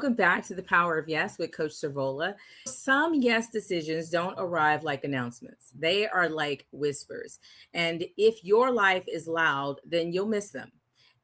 welcome back to the Power of Yes with Coach Servola. Some yes decisions don't arrive like announcements, they are like whispers. And if your life is loud, then you'll miss them.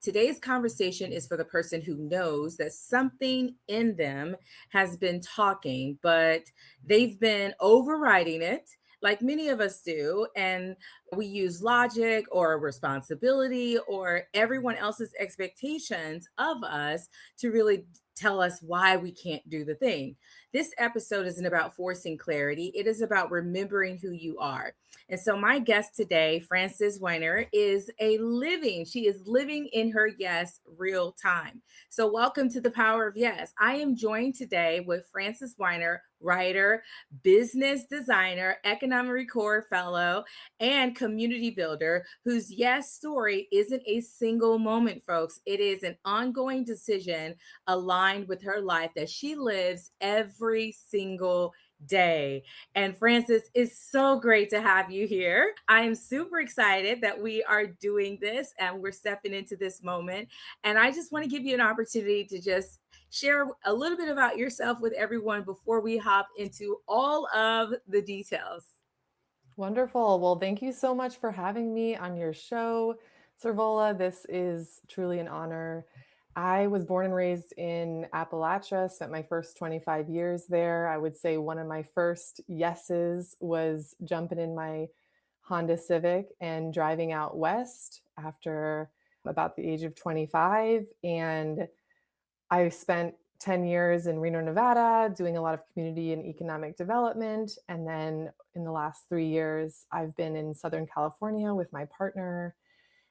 Today's conversation is for the person who knows that something in them has been talking, but they've been overriding it, like many of us do. And we use logic or responsibility or everyone else's expectations of us to really tell us why we can't do the thing. This episode isn't about forcing clarity, it is about remembering who you are. And so my guest today, Frances Weiner, she is living in her yes real time. So welcome to the Power of Yes. I am joined today with Frances Weiner, writer, business designer, economic core fellow, and community builder whose yes story isn't a single moment, folks. It is an ongoing decision aligned with her life that she lives every single day. And Frances, it's so great to have you here. I am super excited that we are doing this and we're stepping into this moment. And I just want to give you an opportunity to just share a little bit about yourself with everyone before we hop into all of the details. Wonderful. Well, thank you so much for having me on your show, Servola. This is truly an honor. I was born and raised in Appalachia, spent my first 25 years there. I would say one of my first yeses was jumping in my Honda Civic and driving out west after about the age of 25. And I spent 10 years in Reno, Nevada, doing a lot of community and economic development. And then in the last 3 years, I've been in Southern California with my partner,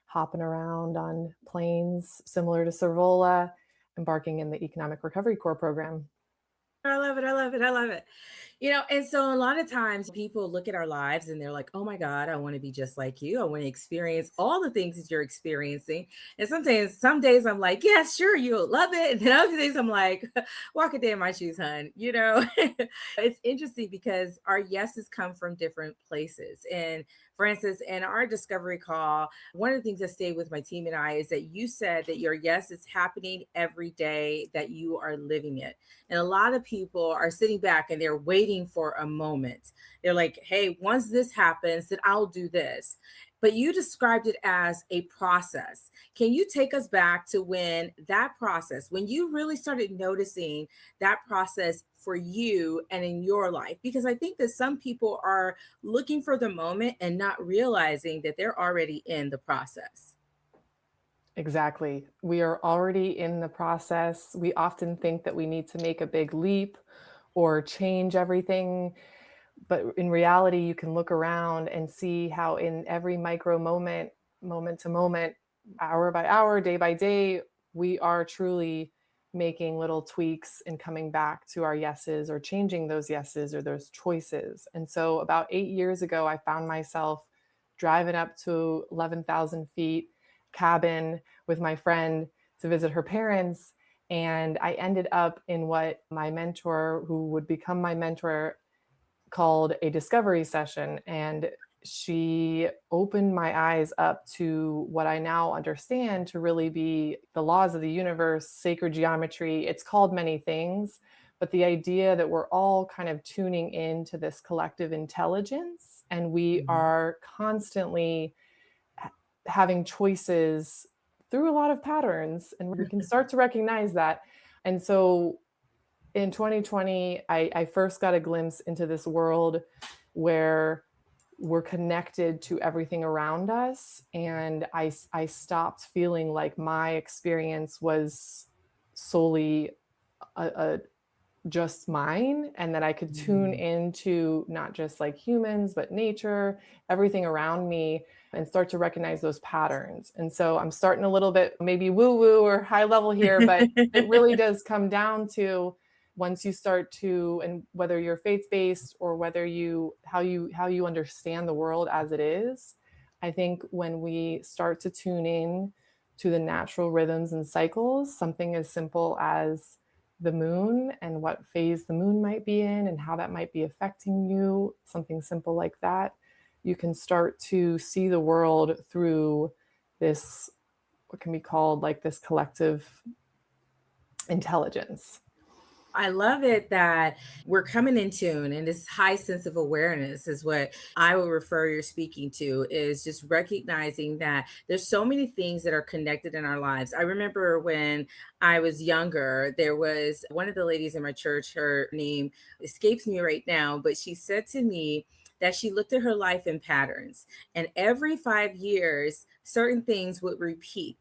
hopping around on planes similar to Servola, embarking in the Economic Recovery Corps program. I love it. I love it. I love it. And so a lot of times people look at our lives and they're like, oh my God, I want to be just like you. I want to experience all the things that you're experiencing. And sometimes, some days I'm like, yeah, sure, you'll love it. And then other days I'm like, walk a day in my shoes, hun. It's interesting because our yeses come from different places. And Frances, in our discovery call, one of the things that stayed with my team and I is that you said that your yes is happening every day that you are living it. And a lot of people are sitting back and they're waiting for a moment. They're like, hey, once this happens, then I'll do this. But you described it as a process. Can you take us back to when you really started noticing that process for you and in your life? Because I think that some people are looking for the moment and not realizing that they're already in the process. Exactly. We are already in the process. We often think that we need to make a big leap or change everything. But in reality, you can look around and see how in every micro moment, moment to moment, hour by hour, day by day, we are truly making little tweaks and coming back to our yeses or changing those yeses or those choices. And so about 8 years ago, I found myself driving up to 11,000 feet cabin with my friend to visit her parents. And I ended up in what my mentor, who would become my mentor, called a discovery session. And she opened my eyes up to what I now understand to really be the laws of the universe, sacred geometry. It's called many things, but the idea that we're all kind of tuning into this collective intelligence and we are constantly having choices through a lot of patterns, and we can start to recognize that. And so in 2020, I first got a glimpse into this world where we're connected to everything around us. And I stopped feeling like my experience was solely a just mine, and that I could tune into not just like humans, but nature, everything around me, and start to recognize those patterns. And so I'm starting a little bit maybe woo-woo or high level here, but it really does come down to once you start to, and whether you're faith-based or whether how you understand the world as it is, I think when we start to tune in to the natural rhythms and cycles, something as simple as the moon and what phase the moon might be in and how that might be affecting you, something simple like that, you can start to see the world through this, what can be called like this collective intelligence. I love it that we're coming in tune, and this high sense of awareness is what I would refer you're speaking to, is just recognizing that there's so many things that are connected in our lives. I remember when I was younger, there was one of the ladies in my church, her name escapes me right now, but she said to me that she looked at her life in patterns, and every 5 years, certain things would repeat.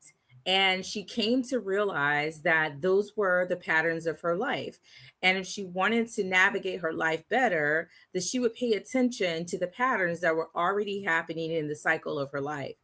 And she came to realize that those were the patterns of her life. And if she wanted to navigate her life better, that she would pay attention to the patterns that were already happening in the cycle of her life.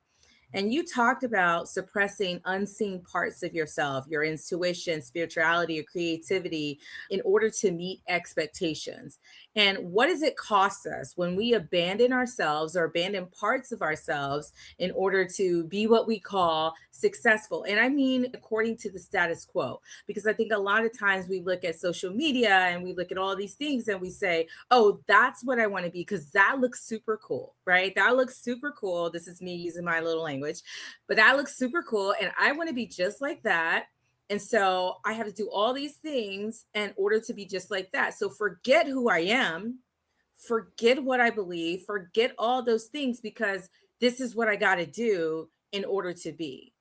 And you talked about suppressing unseen parts of yourself, your intuition, spirituality, or creativity in order to meet expectations. And what does it cost us when we abandon ourselves or abandon parts of ourselves in order to be what we call successful? And I mean, according to the status quo, because I think a lot of times we look at social media and we look at all these things and we say, oh, that's what I want to be because that looks super cool, right? That looks super cool. This is me using my little language, but that looks super cool. And I want to be just like that. And so I have to do all these things in order to be just like that. So forget who I am, forget what I believe, forget all those things because this is what I got to do in order to be.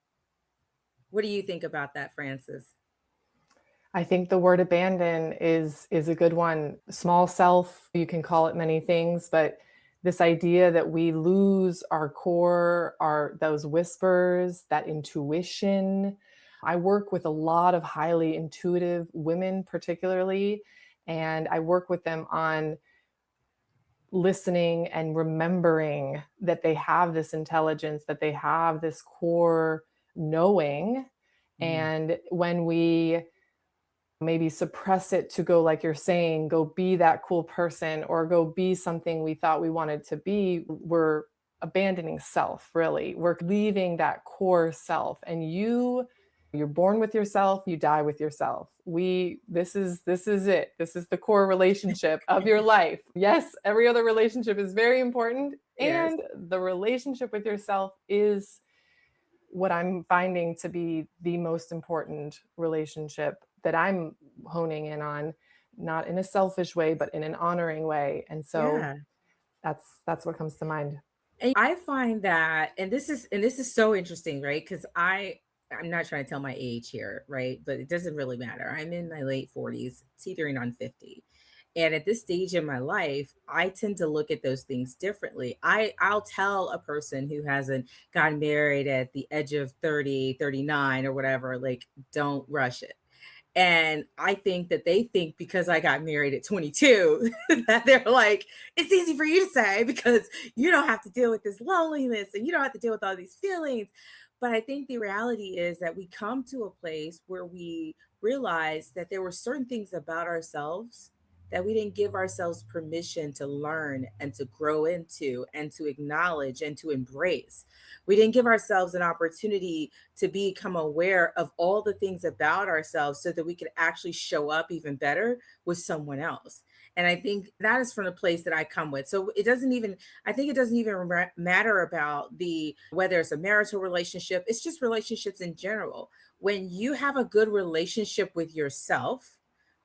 What do you think about that, Frances? I think the word abandon is a good one. Small self, you can call it many things, but this idea that we lose our core, our those whispers, that intuition. I work with a lot of highly intuitive women particularly, and I work with them on listening and remembering that they have this intelligence, that they have this core knowing. Mm. And when we maybe suppress it to go, like you're saying, go be that cool person or go be something we thought we wanted to be, we're abandoning self, really. We're leaving that core self. And you're born with yourself, you die with yourself. This is it. This is the core relationship of your life. Yes, every other relationship is very important. Yes. And the relationship with yourself is what I'm finding to be the most important relationship that I'm honing in on, not in a selfish way, but in an honoring way. And so Yeah. that's what comes to mind. And I find that, and this is so interesting, right? Because I'm not trying to tell my age here, right? But it doesn't really matter. I'm in my late 40s, teetering on 50. And at this stage in my life, I tend to look at those things differently. I'll tell a person who hasn't gotten married at the edge of 30, 39, or whatever, like, don't rush it. And I think that they think because I got married at 22 that they're like, it's easy for you to say because you don't have to deal with this loneliness and you don't have to deal with all these feelings. But I think the reality is that we come to a place where we realize that there were certain things about ourselves that we didn't give ourselves permission to learn and to grow into and to acknowledge and to embrace. We didn't give ourselves an opportunity to become aware of all the things about ourselves so that we could actually show up even better with someone else. And I think that is from the place that I come with. So it doesn't even, I think it doesn't even matter about the whether it's a marital relationship, it's just relationships in general. When you have a good relationship with yourself,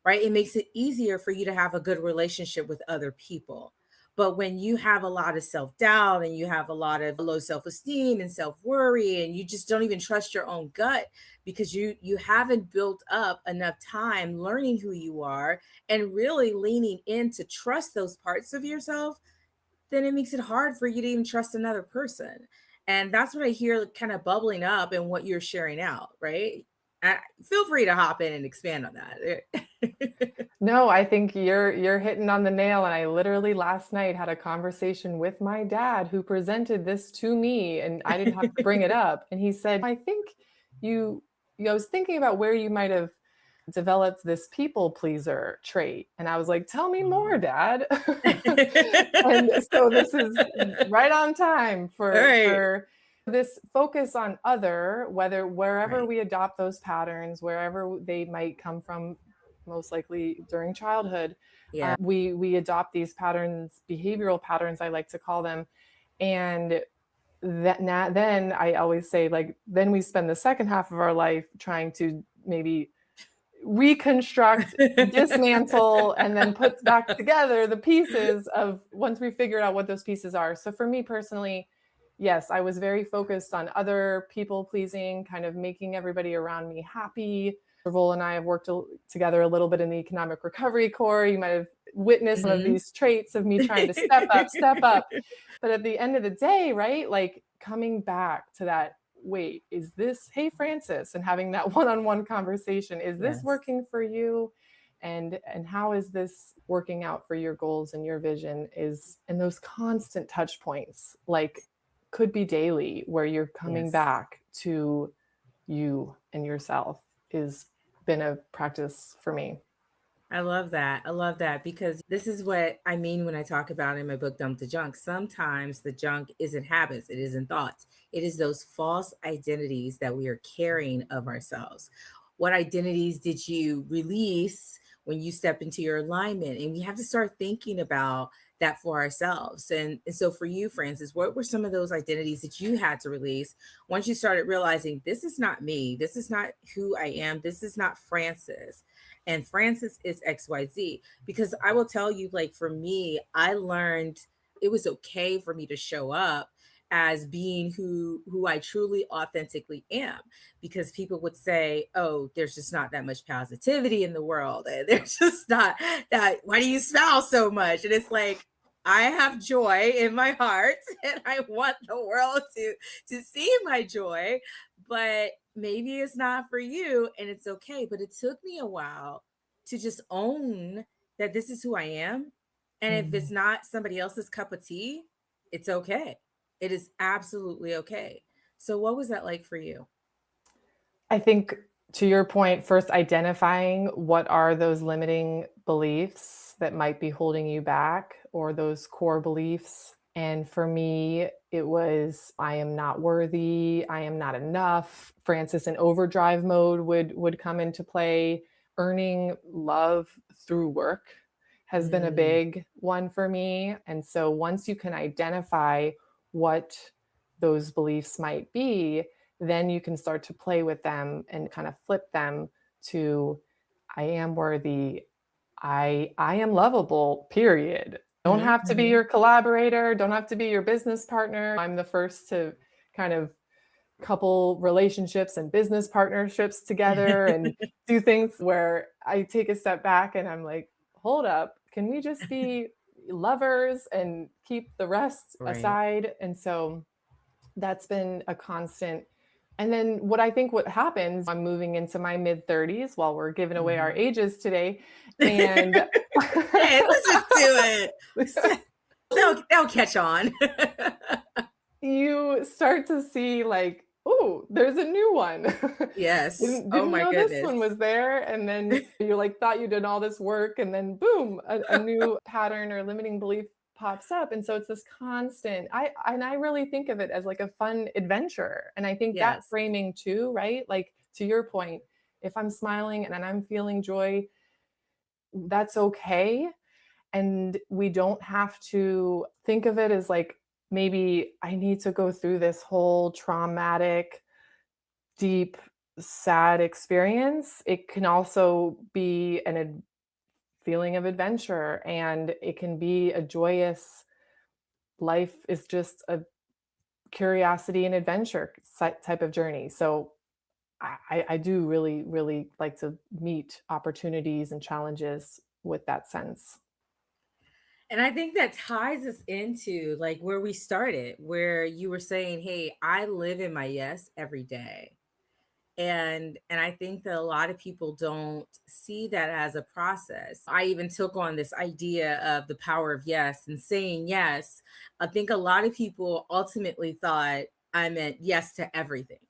right, it makes it easier for you to have a good relationship with other people. But when you have a lot of self doubt and you have a lot of low self esteem and self worry, and you just don't even trust your own gut because you haven't built up enough time learning who you are and really leaning in to trust those parts of yourself, then it makes it hard for you to even trust another person. And that's what I hear kind of bubbling up in what you're sharing out, right? Feel free to hop in and expand on that. No, I think you're hitting on the nail. And I literally last night had a conversation with my dad who presented this to me, and I didn't have to bring it up. And he said, I think you, I was thinking about where you might have developed this people pleaser trait. And I was like, tell me more, Dad. And so this is right on time All right. for this focus on other, whether wherever Right. we adopt those patterns, wherever they might come from, most likely during childhood, Yeah. we adopt these patterns, behavioral patterns, I like to call them. And then I always say, like, then we spend the second half of our life trying to maybe reconstruct, dismantle, and then put back together the pieces of once we figured out what those pieces are. So for me personally, yes, I was very focused on other people pleasing, kind of making everybody around me happy. Servola and I have worked together a little bit in the economic recovery core. You might have witnessed some of Mhm. these traits of me trying to step up, step up. But at the end of the day, right, like coming back to that, wait, is this, hey, Frances, and having that one-on-one conversation, is this Yes. working for you? And how is this working out for your goals and your vision? Is and those constant touch points, like could be daily, where you're coming Yes. back to you and yourself is been a practice for me. I love that. I love that because this is what I mean when I talk about in my book, Dump the Junk. Sometimes the junk isn't habits, it isn't thoughts, it is those false identities that we are carrying of ourselves. What identities did you release when you step into your alignment? And we have to start thinking about that for ourselves. And so for you, Francis, what were some of those identities that you had to release once you started realizing this is not me, this is not who I am, this is not Francis? And Francis is XYZ. Because I will tell you, like for me, I learned it was okay for me to show up as being who I truly authentically am, because people would say, oh, there's just not that much positivity in the world, and there's just not that, why do you smile so much? And it's like, I have joy in my heart and I want the world to see my joy, but maybe it's not for you, and it's okay. But it took me a while to just own that this is who I am. And if it's Mhm. not somebody else's cup of tea, it's okay. It is absolutely okay. So, what was that like for you? I think to your point, first identifying what are those limiting beliefs that might be holding you back or those core beliefs. And for me, it was I am not worthy, I am not enough. Francis in overdrive mode would come into play. Earning love through work has been a Mm, big one for me. And so once you can identify what those beliefs might be, then you can start to play with them and kind of flip them to I am worthy. I am lovable, period. Don't mhm, have to be mhm. your collaborator, don't have to be your business partner. I'm the first to kind of couple relationships and business partnerships together and do things where I take a step back and I'm like, hold up, can we just be lovers and keep the rest Right. aside? And so that's been a constant. And then what I think what happens, I'm moving into my mid 30s while we're giving away our Mhm. ages today. And Hey, listen to it. They'll catch on. you start to see like, oh, there's a new one. Yes. didn't Oh didn't my know this goodness. one was there. And then you like thought you did all this work, and then boom, a new pattern or limiting belief pops up. And so it's this constant. I really think of it as like a fun adventure. And I think that Yes. framing too, right? Like to your point, if I'm smiling and I'm feeling joy, that's okay. And we don't have to think of it as like, maybe I need to go through this whole traumatic, deep, sad experience. It can also be feeling of adventure, and it can be a joyous life is just a curiosity and adventure type of journey. So I do really, really like to meet opportunities and challenges with that sense. And I think that ties us into like where we started, where you were saying, "Hey, I live in my yes every day." And I think that a lot of people don't see that as a process. I even took on this idea of the power of yes and saying yes. I think a lot of people ultimately thought I meant yes to everything.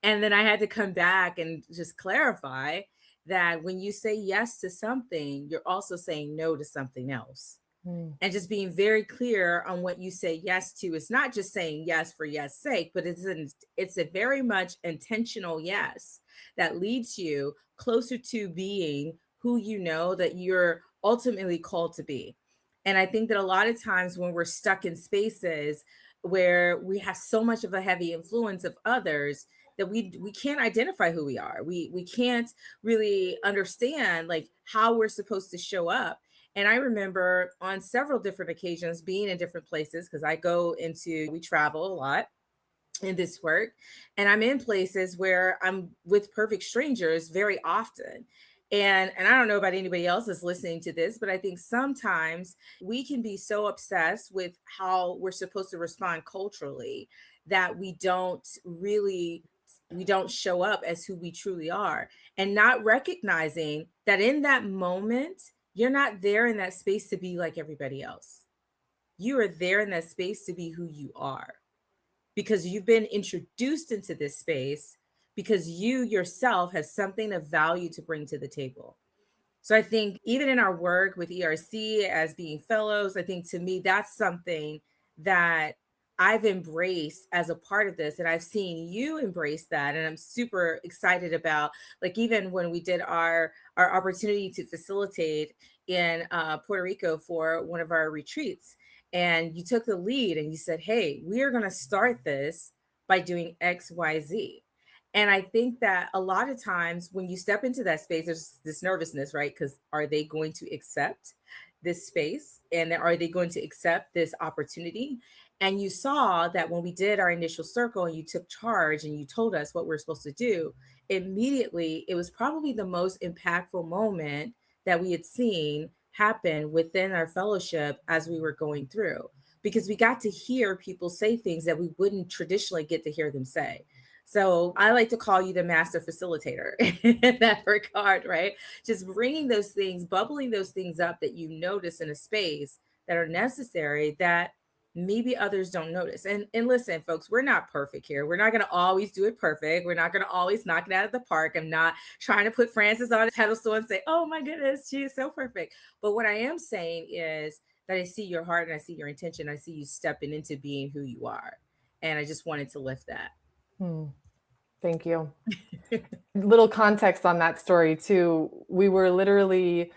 And then I had to come back and just clarify that when you say yes to something, you're also saying no to something else, Mm, and just being very clear on what you say yes to. It's not just saying yes for yes sake, but it's a very much intentional yes that leads you closer to being who you know that you're ultimately called to be. And I think that a lot of times when we're stuck in spaces, where we have so much of a heavy influence of others that we can't identify who we are. We can't really understand like how we're supposed to show up. And I remember on several different occasions being in different places because we travel a lot in this work, and I'm in places where I'm with perfect strangers very often. And I don't know about anybody else that's listening to this, but I think sometimes we can be so obsessed with how we're supposed to respond culturally that we don't show up as who we truly are, and not recognizing that in that moment you're not there in that space to be like everybody else. You are there in that space to be who you are, because you've been introduced into this space because you yourself have something of value to bring to the table. So I think even in our work with ERC as being fellows, I think to me that's something that I've embraced as a part of this, and I've seen you embrace that, and I'm super excited about, like, even when we did our opportunity to facilitate in Puerto Rico for one of our retreats, and you took the lead and you said, "Hey, we are going to start this by doing XYZ." And I think that a lot of times when you step into that space, there's this nervousness, right? Because are they going to accept this space? And are they going to accept this opportunity? And you saw that when we did our initial circle and you took charge and you told us what we're supposed to do, immediately it was probably the most impactful moment that we had seen happen within our fellowship as we were going through, because we got to hear people say things that we wouldn't traditionally get to hear them say. So I like to call you the master facilitator in that regard, right? Just bringing those things, bubbling those things up that you notice in a space that are necessary that maybe others don't notice. And listen, folks, we're not perfect here. We're not going to always do it perfect. We're not going to always knock it out of the park. I'm not trying to put Frances on a pedestal and say, "Oh my goodness, she is so perfect." But what I am saying is that I see your heart and I see your intention. I see you stepping into being who you are. And I just wanted to lift that. Hmm. Thank you. Little context on that story too. We were literally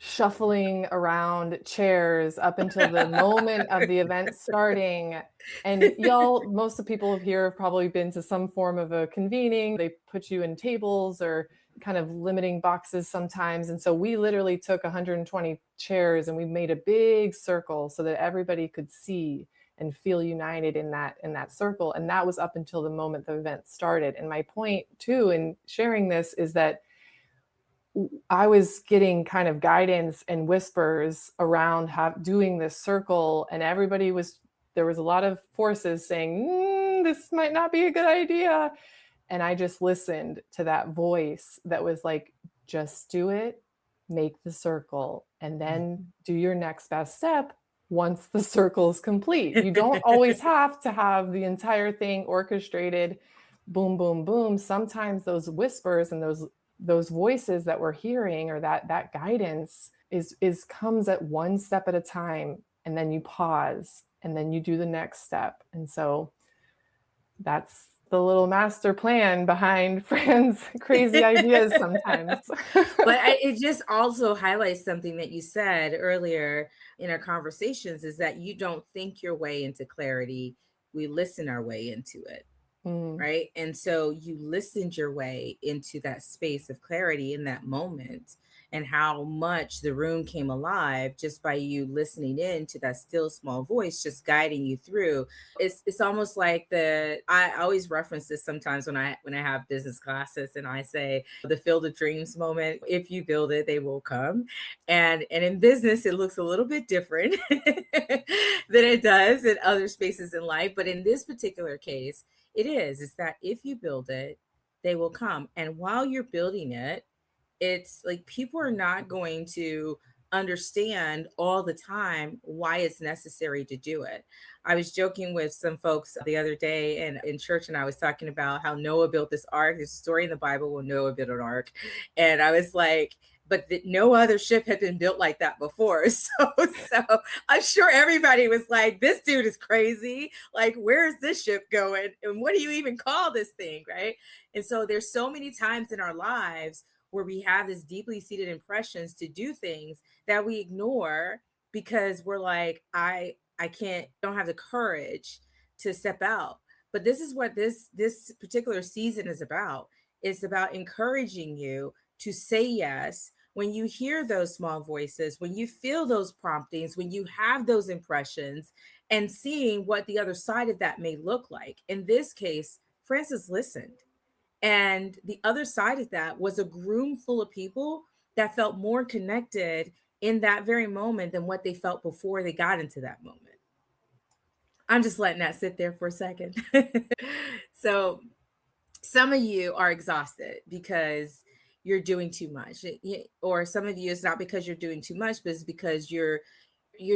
shuffling around chairs up until the moment of the event starting. And y'all, most of the people here have probably been to some form of a convening. They put you in tables or kind of limiting boxes sometimes. And so we literally took 120 chairs and we made a big circle so that everybody could see and feel united in that circle. And that was up until the moment the event started. And my point too in sharing this is that I was getting kind of guidance and whispers around doing this circle, and there was a lot of forces saying, this might not be a good idea. And I just listened to that voice that was like, just do it, make the circle, and then do your next best step once the circle is complete. You don't always have to have the entire thing orchestrated, boom, boom, boom. Sometimes those whispers and those voices that we're hearing, or that guidance is comes at one step at a time, and then you pause and then you do the next step. And so that's the little master plan behind Fran's crazy ideas sometimes. But it just also highlights something that you said earlier in our conversations, is that you don't think your way into clarity. We listen our way into it. Mm. Right. And so you listened your way into that space of clarity in that moment, and how much the room came alive just by you listening in to that still small voice, just guiding you through. It's almost like I always reference this sometimes when I have business classes, and I say the field of dreams moment. If you build it, they will come. And in business, it looks a little bit different than it does in other spaces in life. But in this particular case, it's that if you build it, they will come. And while you're building it, it's like people are not going to understand all the time why it's necessary to do it. I was joking with some folks the other day in church, and I was talking about how Noah built this ark. There's a story in the Bible where Noah built an ark. And I was like, but no other ship had been built like that before. So I'm sure everybody was like, this dude is crazy. Like, where is this ship going? And what do you even call this thing? Right. And so there's so many times in our lives where we have this deeply seated impressions to do things that we ignore because we're like, I don't have the courage to step out. But this is what this particular season is about. It's about encouraging you to say yes when you hear those small voices, when you feel those promptings, when you have those impressions, and seeing what the other side of that may look like. In this case, Frances listened. And the other side of that was a room full of people that felt more connected in that very moment than what they felt before they got into that moment. I'm just letting that sit there for a second. So, some of you are exhausted because you're doing too much, or some of you, it's not because you're doing too much, but it's because you're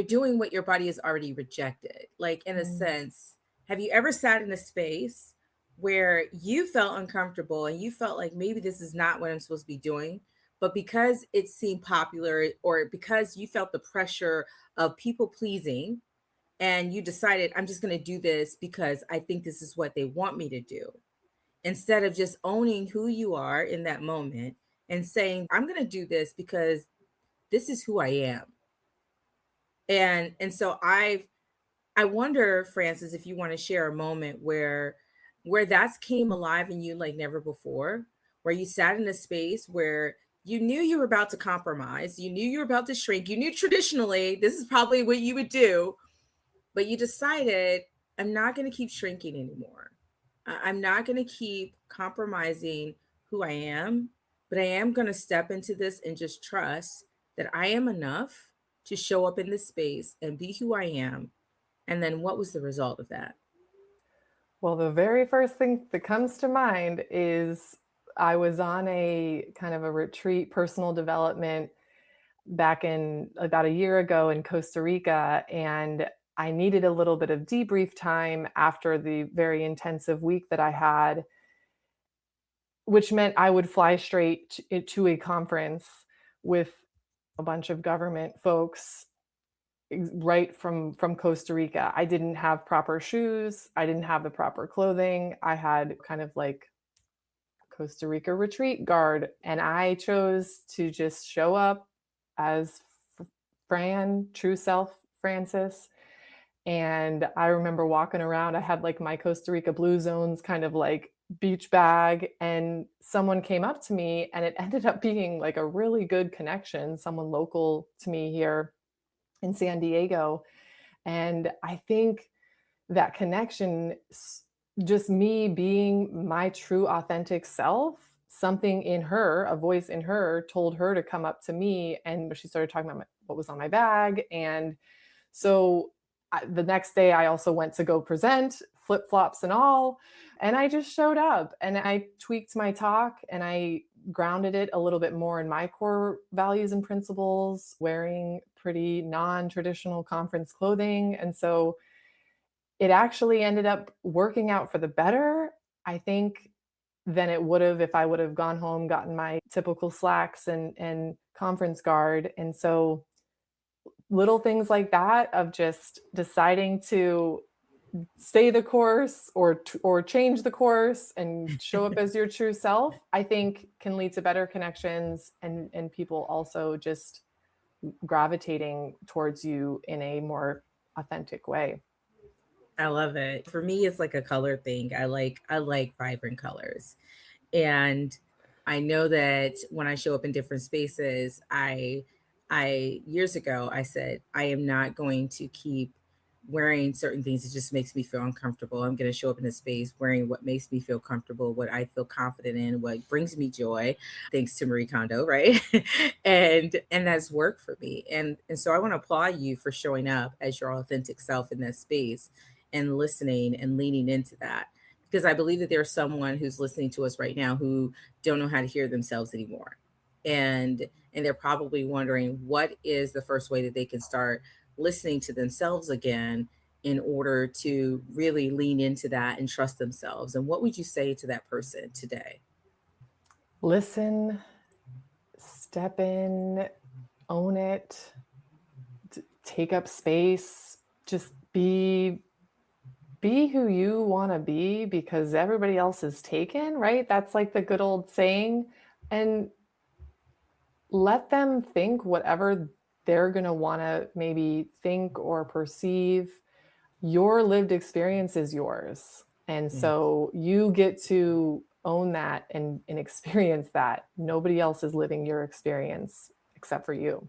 doing what your body has already rejected. Like, in a Mm. sense, have you ever sat in a space where you felt uncomfortable and you felt like maybe this is not what I'm supposed to be doing, but because it seemed popular, or because you felt the pressure of people pleasing, and you decided, I'm just going to do this because I think this is what they want me to do, instead of just owning who you are in that moment and saying, I'm going to do this because this is who I am. And so I wonder, Frances, if you want to share a moment where that's came alive in you like never before, where you sat in a space where you knew you were about to compromise, you knew you were about to shrink, you knew traditionally this is probably what you would do, but you decided, I'm not going to keep shrinking anymore. I'm not going to keep compromising who I am, but I am going to step into this and just trust that I am enough to show up in this space and be who I am. And then what was the result of that? Well, the very first thing that comes to mind is I was on a kind of a retreat, personal development back in about a year ago in Costa Rica, and I needed a little bit of debrief time after the very intensive week that I had, which meant I would fly straight to a conference with a bunch of government folks right from Costa Rica. I didn't have proper shoes, I didn't have the proper clothing. I had kind of like Costa Rica retreat guard, and I chose to just show up as Fran, true self Frances. And I remember walking around, I had like my Costa Rica Blue Zones kind of like beach bag, and someone came up to me, and it ended up being like a really good connection, someone local to me here in San Diego. And I think that connection, just me being my true authentic self, something in her, a voice in her told her to come up to me, and she started talking about what was on my bag. And so the next day I also went to go present, flip flops and all, and I just showed up and I tweaked my talk and I grounded it a little bit more in my core values and principles, wearing pretty non-traditional conference clothing. And so it actually ended up working out for the better, I think, than it would have if I would have gone home, gotten my typical slacks and conference guard. And so little things like that of just deciding to stay the course or change the course and show up as your true self, I think can lead to better connections and people also just gravitating towards you in a more authentic way. I love it. For me, it's like a color thing. I like vibrant colors. And I know that when I show up in different spaces, I years ago I said I am not going to keep wearing certain things. It just makes me feel uncomfortable. I'm going to show up in a space wearing what makes me feel comfortable, what I feel confident in, what brings me joy, thanks to Marie Kondo, right? And that's worked for me. And so I want to applaud you for showing up as your authentic self in that space and listening and leaning into that, because I believe that there's someone who's listening to us right now who don't know how to hear themselves anymore. And they're probably wondering what is the first way that they can start listening to themselves again in order to really lean into that and trust themselves. And what would you say to that person today? Listen, step in, own it, take up space, just be who you want to be because everybody else is taken, right? That's like the good old saying. And let them think whatever they're going to want to maybe think or perceive. your lived experience is yours. And Yeah, so you get to own that and experience that. Nobody else is living your experience except for you.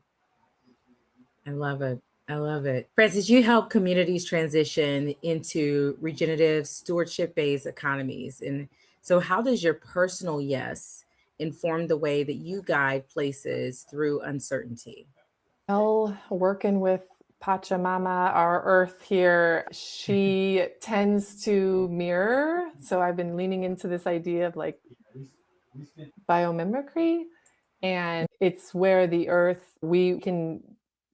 I love it. I love it. Francis, you help communities transition into regenerative stewardship based economies. And so, how does your personal yes inform the way that you guide places through uncertainty? Well, working with Pachamama, our earth here, she tends to mirror. So I've been leaning into this idea of like biomimicry. And it's where the earth, we can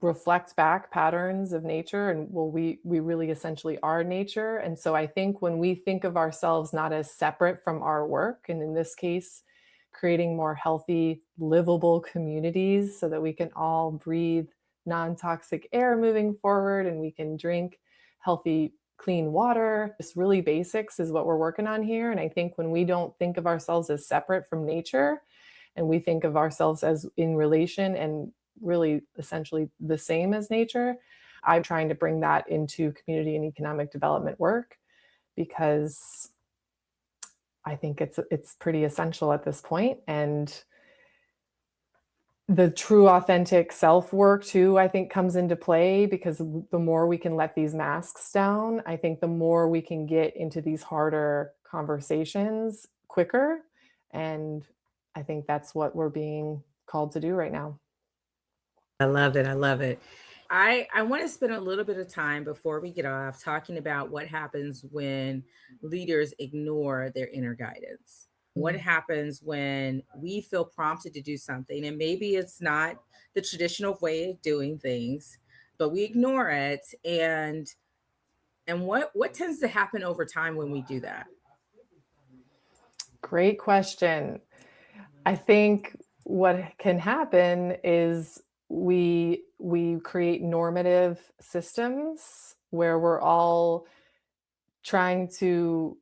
reflect back patterns of nature. And well, we really essentially are nature. And so I think when we think of ourselves not as separate from our work, and in this case, creating more healthy, livable communities so that we can all breathe non-toxic air moving forward and we can drink healthy clean water. Just really basics is what we're working on here. And I think when we don't think of ourselves as separate from nature and we think of ourselves as in relation and really essentially the same as nature, I'm trying to bring that into community and economic development work because I think it's pretty essential at this point. And the true authentic self work too, I think comes into play because the more we can let these masks down, I think the more we can get into these harder conversations quicker. And I think that's what we're being called to do right now. I love it. I love it. I want to spend a little bit of time before we get off talking about what happens when leaders ignore their inner guidance. What Mm. happens when we feel prompted to do something and maybe it's not the traditional way of doing things, but we ignore it, and what tends to happen over time when we do that? Great question. I think what can happen is we create normative systems where we're all trying to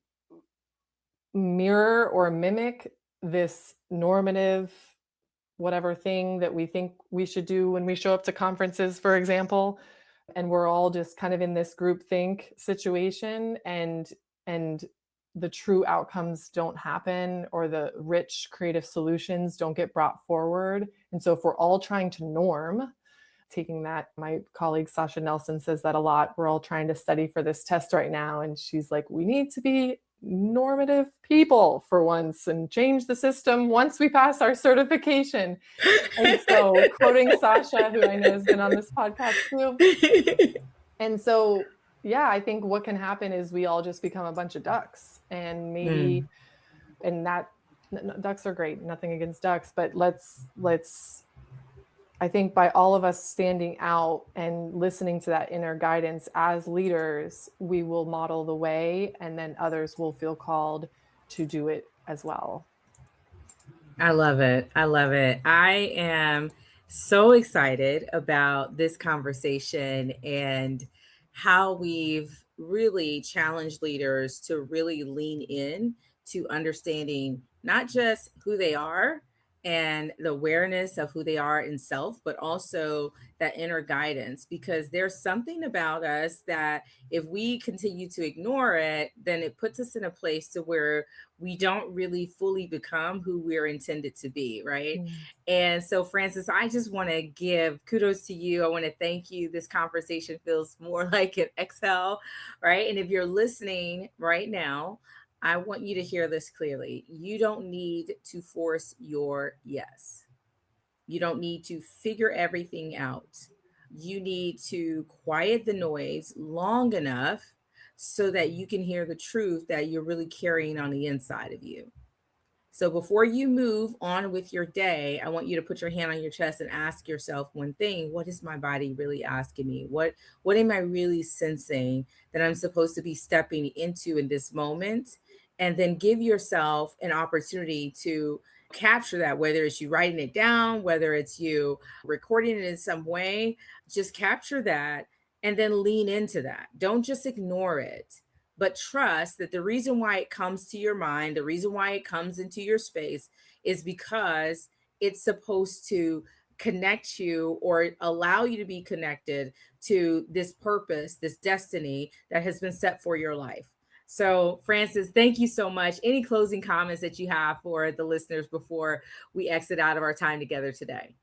mirror or mimic this normative whatever thing that we think we should do when we show up to conferences, for example, and we're all just kind of in this group think situation and the true outcomes don't happen or the rich creative solutions don't get brought forward. And so if we're all trying to norm, taking that, my colleague Sasha Nelson says that a lot. We're all trying to study for this test right now. And she's like, we need to be normative people for once and change the system once we pass our certification. And so, quoting Sasha, who I know has been on this podcast too. And so, yeah, I think what can happen is we all just become a bunch of ducks and maybe, Mm. and that ducks are great, nothing against ducks, but let's I think by all of us standing out and listening to that inner guidance as leaders, we will model the way and then others will feel called to do it as well. I love it. I love it. I am so excited about this conversation and how we've really challenged leaders to really lean in to understanding not just who they are and the awareness of who they are in self, but also that inner guidance. Because there's something about us that if we continue to ignore it, then it puts us in a place to where we don't really fully become who we're intended to be, right? Mm. And so, Francis, I just want to give kudos to you. I want to thank you. This conversation feels more like an exhale, right? And if you're listening right now, I want you to hear this clearly. You don't need to force your yes. You don't need to figure everything out. You need to quiet the noise long enough so that you can hear the truth that you're really carrying on the inside of you. So before you move on with your day, I want you to put your hand on your chest and ask yourself one thing: what is my body really asking me? What am I really sensing that I'm supposed to be stepping into in this moment? And then give yourself an opportunity to capture that, whether it's you writing it down, whether it's you recording it in some way, just capture that and then lean into that. Don't just ignore it, but trust that the reason why it comes to your mind, the reason why it comes into your space is because it's supposed to connect you or allow you to be connected to this purpose, this destiny that has been set for your life. So, Frances, thank you so much. Any closing comments that you have for the listeners before we exit out of our time together today?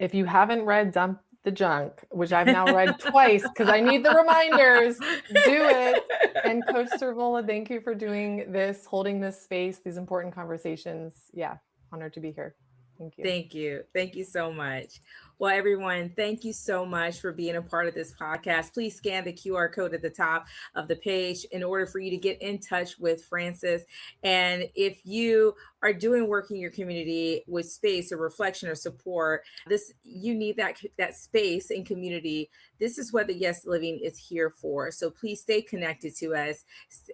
If you haven't read Dump the Junk, which I've now read twice because I need the reminders, do it. And Coach Servola, thank you for doing this, holding this space, these important conversations. Yeah, honored to be here. Thank you. Thank you. Thank you so much. Well, everyone, thank you so much for being a part of this podcast. Please scan the QR code at the top of the page in order for you to get in touch with Frances. And if you are doing work in your community with space or reflection or support, this you need that space and community. This is what the Yes Living is here for. So please stay connected to us.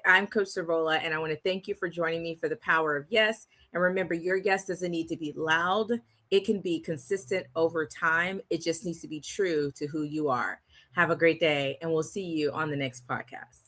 I'm Coach Servola, and I want to thank you for joining me for the Power of Yes. And remember, your yes doesn't need to be loud. It can be consistent over time. It just needs to be true to who you are. Have a great day, and we'll see you on the next podcast.